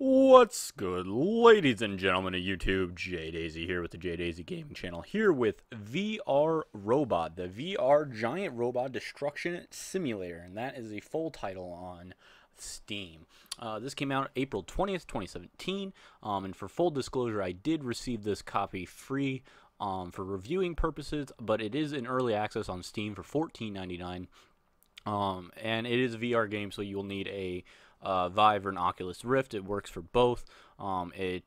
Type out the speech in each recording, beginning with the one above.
What's good, ladies and gentlemen of YouTube? JDaisy here with the JDaisy Gaming Channel, here with VRobot, the VR Giant Robot Destruction Simulator, and that is the full title on Steam. This came out April 20th, 2017, and for full disclosure, I did receive this copy free for reviewing purposes, but it is in early access on Steam for $14.99. And it is a VR game, so you'll need a Vive or an Oculus Rift. It works for both. I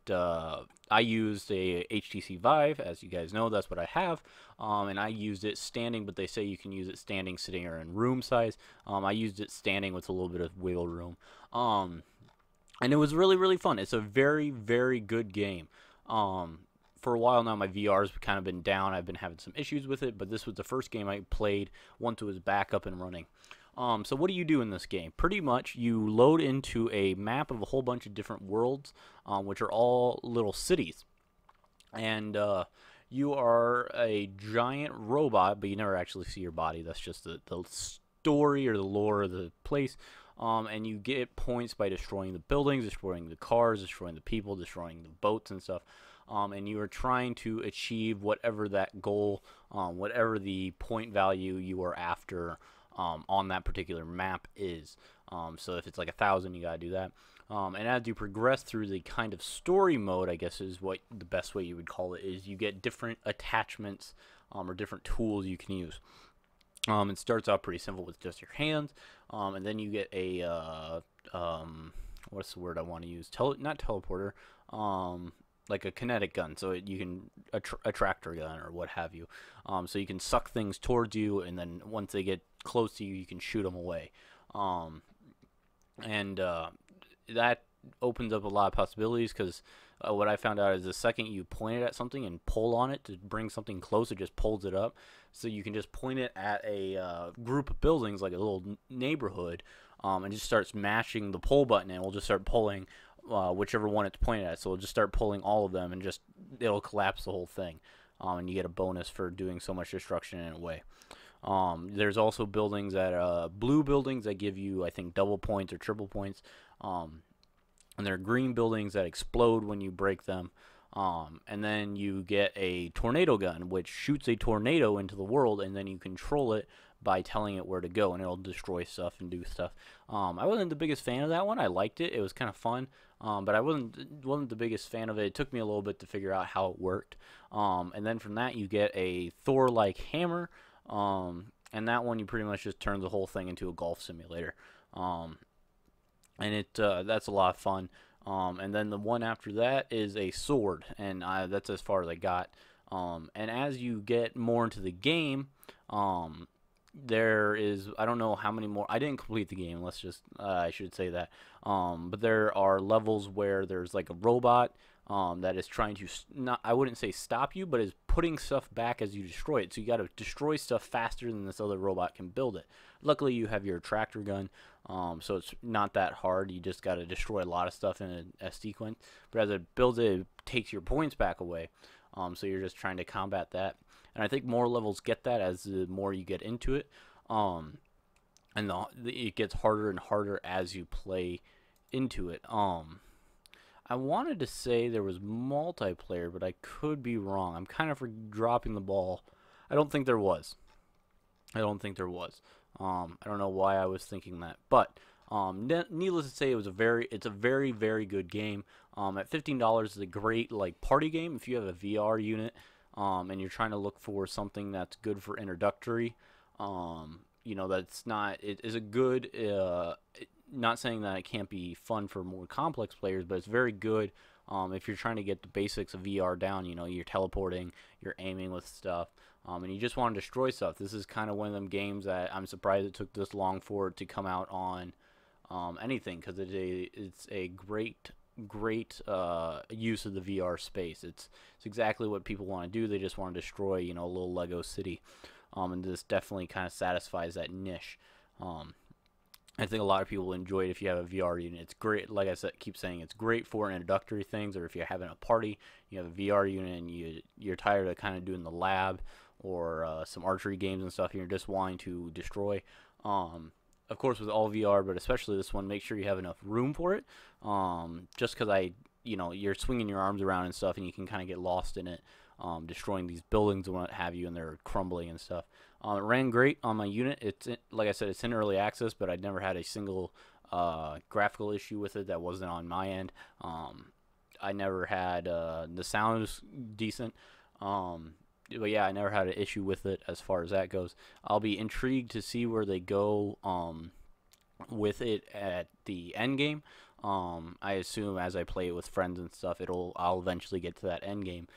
used a HTC Vive, as you guys know, that's what I have, and I used it standing, but they say you can use it standing, sitting, or in room size. I used it standing with a little bit of wiggle room, and it was really fun. It's a very good game. For a while now, my VR's kind of been down. I've been having some issues with it, but this was the first game I played once it was back up and running. So what do you do in this game? Pretty much you load into a map of a whole bunch of different worlds, which are all little cities. And you are a giant robot, but you never actually see your body. That's just the story or the lore of the place. And you get points by destroying the buildings, destroying the cars, destroying the people, destroying the boats and stuff. And you are trying to achieve whatever that goal, whatever the point value you are after on that particular map is. So if it's like 1,000, you gotta do that. And as you progress through the kind of story mode, I guess is what the best way you would call it is, you get different attachments or different tools you can use. It starts out pretty simple with just your hands, and then you get a what's the word I want to use? Not teleporter. Like a kinetic gun, so you can a tractor gun or what have you. So you can suck things towards you, and then once they get close to you, you can shoot them away. That opens up a lot of possibilities, because what I found out is the second you point it at something and pull on it to bring something close, it just pulls it up. So you can just point it at a group of buildings, like a little neighborhood, and just starts mashing the pull button, and we'll just start pulling whichever one it's pointed at. So we'll just start pulling all of them, and it'll collapse the whole thing, and you get a bonus for doing so much destruction in a way. There's also buildings that blue buildings that give you, I think, double points or triple points, and there are green buildings that explode when you break them. And then you get a tornado gun, which shoots a tornado into the world, and then you control it by telling it where to go, and it'll destroy stuff and do stuff. I wasn't the biggest fan of that one. I liked it. It was kind of fun, but I wasn't the biggest fan of it. It took me a little bit to figure out how it worked. And then from that, you get a Thor-like hammer, and that one you pretty much just turn the whole thing into a golf simulator. And that's a lot of fun. And then the one after that is a sword, and that's as far as I got. And as you get more into the game, there is, I don't know how many more. I didn't complete the game. I should say that. But there are levels where there's like a robot that is trying to I wouldn't say stop you, but is putting stuff back as you destroy it. So you got to destroy stuff faster than this other robot can build it. Luckily, you have your tractor gun, so it's not that hard. You just got to destroy a lot of stuff in a sequence. But as it builds it, it takes your points back away. So you're just trying to combat that. And I think more levels get that as the more you get into it. And it gets harder and harder as you play into it. I wanted to say there was multiplayer, but I could be wrong. I'm kind of dropping the ball. I don't think there was. I don't know why I was thinking that, but needless to say, it's a very good game. At $15 is a great party game if you have a VR unit, and you're trying to look for something that's good for introductory. That's not, it is a good, not saying that it can't be fun for more complex players, but it's very good if you're trying to get the basics of VR down. You're teleporting, you're aiming with stuff, and you just want to destroy stuff. This is kind of one of them games that I'm surprised it took this long for it to come out on anything, because it's a great use of the VR space. It's exactly what people want to do. They just want to destroy, a little Lego city, and this definitely kind of satisfies that niche. I think a lot of people enjoy it if you have a VR unit. It's great, like I said, keep saying, it's great for introductory things, or if you're having a party, you have a VR unit and you're tired of kind of doing the lab or some archery games and stuff, and you're just wanting to destroy. of course, with all VR, but especially this one, make sure you have enough room for it. Just because you're swinging your arms around and stuff, and you can kind of get lost in it, destroying these buildings and what have you, and they're crumbling and stuff. It ran great on my unit. Like I said, it's in early access, but I never had a single graphical issue with it that wasn't on my end. I never had the sound was decent. But yeah, I never had an issue with it as far as that goes. I'll be intrigued to see where they go with it at the end game. I assume as I play it with friends and stuff, I'll eventually get to that end game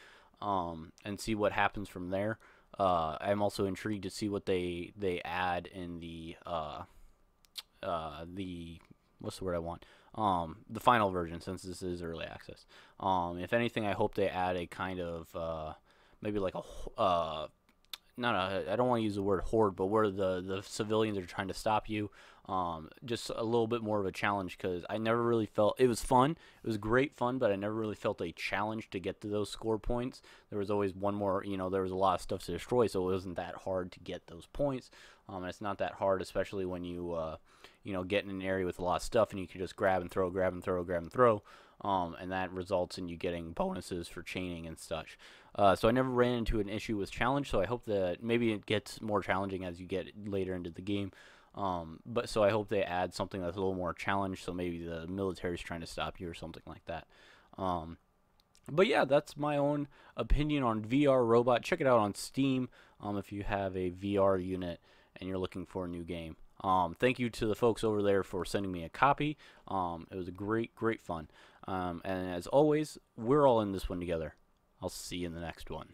and see what happens from there. I'm also intrigued to see what they add in the what's the word I want? The final version, since this is early access. If anything, I hope they add a kind of maybe like a I don't want to use the word horde, but where the civilians are trying to stop you. Just a little bit more of a challenge, because I never really felt it was fun. It was great fun, but I never really felt a challenge to get to those score points. There was always one more, there was a lot of stuff to destroy, so it wasn't that hard to get those points. And it's not that hard, especially when you get in an area with a lot of stuff and you can just grab and throw, grab and throw, grab and throw. And that results in you getting bonuses for chaining and such. So I never ran into an issue with challenge, so I hope that maybe it gets more challenging as you get later into the game. But so I hope they add something that's a little more challenge, so maybe the military's trying to stop you or something like that. But yeah, that's my own opinion on VRobot. Check it out on Steam if you have a VR unit and you're looking for a new game. Thank you to the folks over there for sending me a copy. It was a great fun. And as always, we're all in this one together. I'll see you in the next one.